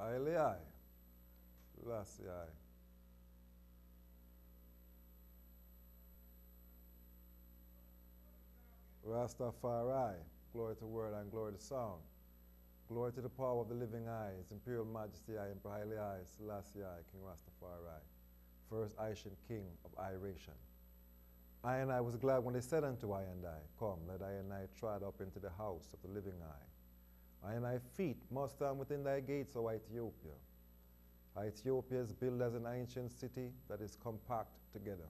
Aye, aye. Selassie, aye. Rastafari. Glory to the word and glory to sound. Glory to the power of the living eye, His Imperial Majesty, I Emperor Haile I, Selassie I, King Rastafari, first Aishan King of Iration. I and I was glad when they said unto I and I, come, let I and I trod up into the house of the living eye. I and I feet must stand within thy gates, O Ethiopia. Ethiopia is built as an ancient city that is compact together.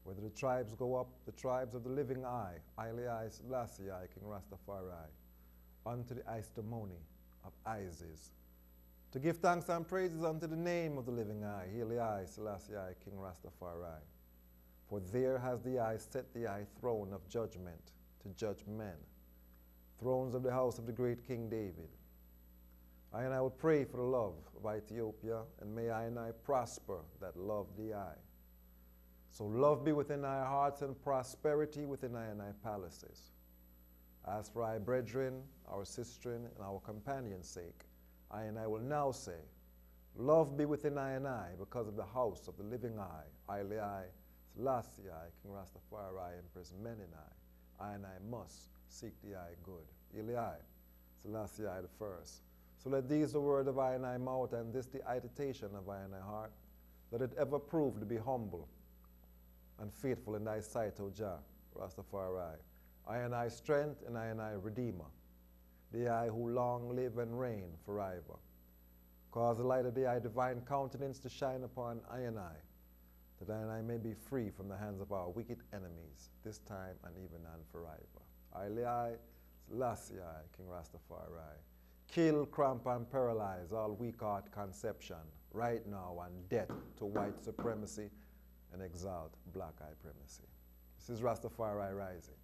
Whether the tribes go up, the tribes of the living eye, Haile I, Selassie I, King Rastafari, unto the testimony of Isis, to give thanks and praises unto the name of the living eye, Haile I, Selassie I, King Rastafari. For there has the eye set the eye throne of judgment to judge men, thrones of the house of the great King David. I and I will pray for the love of Ethiopia, and may I and I prosper that love the eye. So love be within our hearts and prosperity within I and I palaces. As for our brethren, our sisterin, and our companion's sake, I and I will now say, love be within I and I because of the house of the living eye, Haile I, Selassie I, King Rastafari, Empress Menini, I and I must seek the eye good. Haile I, Selassie I the first. So let these the word of I and I mouth, and this the agitation of I and I heart, let it ever prove to be humble and faithful in thy sight, O Jah, Rastafari. I and I strength, and I and I redeemer, the eye who long live and reign forever. Cause the light of the eye divine countenance to shine upon I, that I and I may be free from the hands of our wicked enemies, this time and even and forever. Haile I, Selassie I, King Rastafari. Kill, cramp, and paralyze all weak heart conception right now, and death to white supremacy, and exalt black eye primacy. This is Rastafari rising.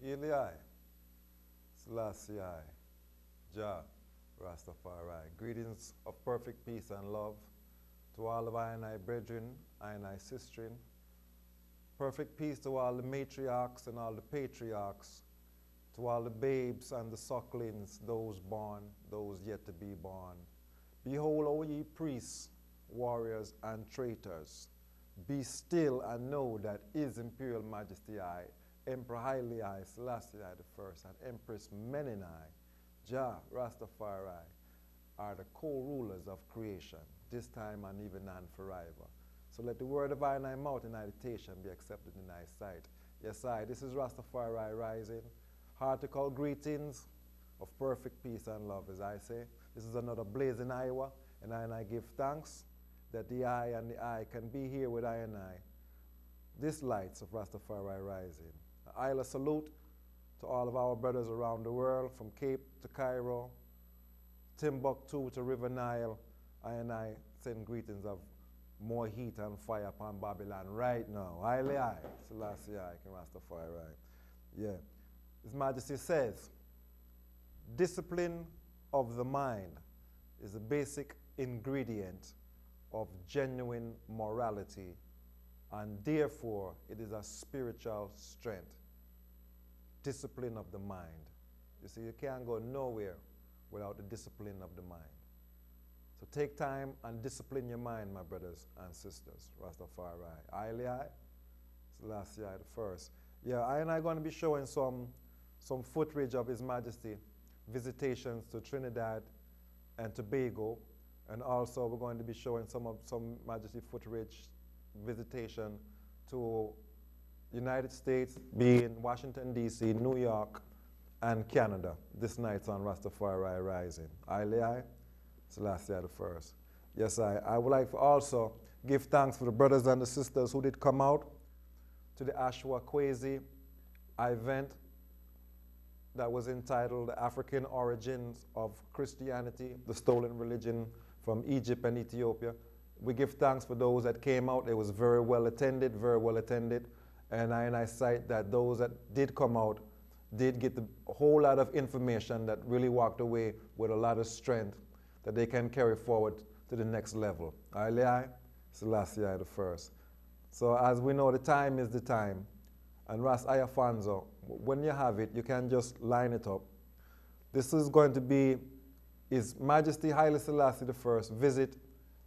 Haile I, Selassie I, Jah, Rastafari. Greetings of perfect peace and love to all of I and I brethren, I and I sisterin. Perfect peace to all the matriarchs and all the patriarchs, to all the babes and the sucklings, those born, those yet to be born. Behold, O ye priests, warriors, and traitors, be still and know that His Imperial Majesty I, Emperor Haile I, Selassie I the first, and Empress Menini, Jah, Rastafari, are the co-rulers of creation, this time and even and forever. So let the word of I and I mouth in meditation be accepted in thy sight. Yes, I. This is Rastafari rising. Heartical greetings of perfect peace and love, as I say. This is another blazing Iowa, and I give thanks that the I and the I can be here with I and I. This lights of Rastafari rising. I'll salute to all of our brothers around the world, from Cape to Cairo, Timbuktu to River Nile. I and I send greetings of more heat and fire upon Babylon right now. Highly I, Selassie I, King Rastafari. Yeah. His Majesty says, discipline of the mind is a basic ingredient of genuine morality, and therefore it is a spiritual strength. Discipline of the mind. You see, you can't go nowhere without the discipline of the mind. So take time and discipline your mind, my brothers and sisters. Rastafari. Highly I, Selassie I the first. Yeah, I and I are going to be showing some footage of His Majesty visitations to Trinidad and Tobago, and also we're going to be showing some Majesty footage visitation to United States, being Washington, D.C., New York, and Canada. This night's on Rastafari Rising. Highly I, Selassie I the first. Yes, I would like to also give thanks for the brothers and the sisters who did come out to the Ashwa Kwezi event that was entitled The African Origins of Christianity, the Stolen Religion from Egypt and Ethiopia. We give thanks for those that came out. It was very well attended, very well attended. And I cite that those that did come out did get a whole lot of information that really walked away with a lot of strength that they can carry forward to the next level. Highly I, Selassie I the first. So as we know, the time is the time. And Ras Ayafanzo, when you have it, you can just line it up. This is going to be His Majesty Haile Selassie I visit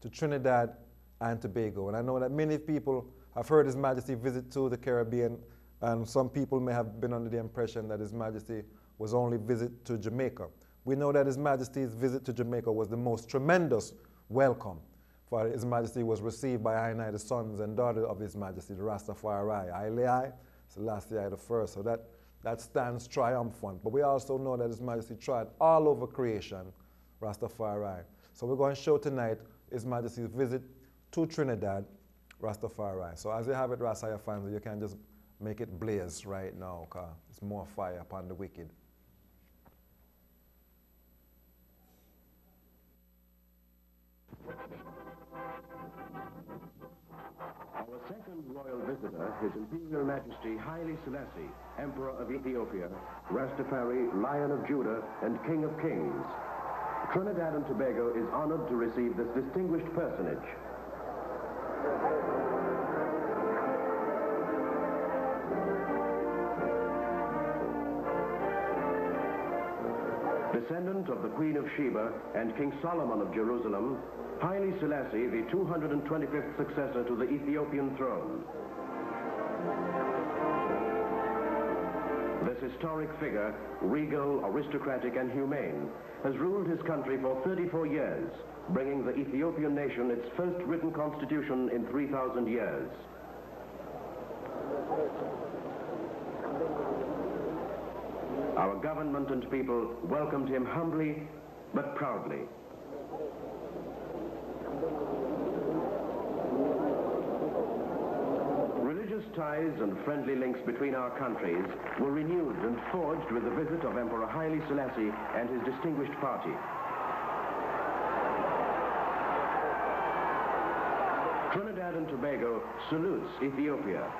to Trinidad and Tobago. And I know that many people have heard His Majesty visit to the Caribbean, and some people may have been under the impression that His Majesty was only visit to Jamaica. We know that His Majesty's visit to Jamaica was the most tremendous welcome, for His Majesty was received by I and I, the sons and daughters of His Majesty, the Rastafari. Highly I, Selassie I the first. So that stands triumphant. But we also know that His Majesty tried all over creation, Rastafari. So we're going to show tonight His Majesty's visit to Trinidad, Rastafari. So as you have it, Rastafari fans, you can just make it blaze right now, because it's more fire upon the wicked. Our second royal visitor, His Imperial Majesty Haile Selassie, Emperor of Ethiopia, Rastafari, Lion of Judah, and King of Kings. Trinidad and Tobago is honored to receive this distinguished personage. Descendant of the Queen of Sheba and King Solomon of Jerusalem, Haile Selassie, the 225th successor to the Ethiopian throne. This historic figure, regal, aristocratic, and humane, has ruled his country for 34 years, bringing the Ethiopian nation its first written constitution in 3,000 years. Our government and people welcomed him humbly, but proudly. Religious ties and friendly links between our countries were renewed and forged with the visit of Emperor Haile Selassie and his distinguished party. Trinidad and Tobago salutes Ethiopia.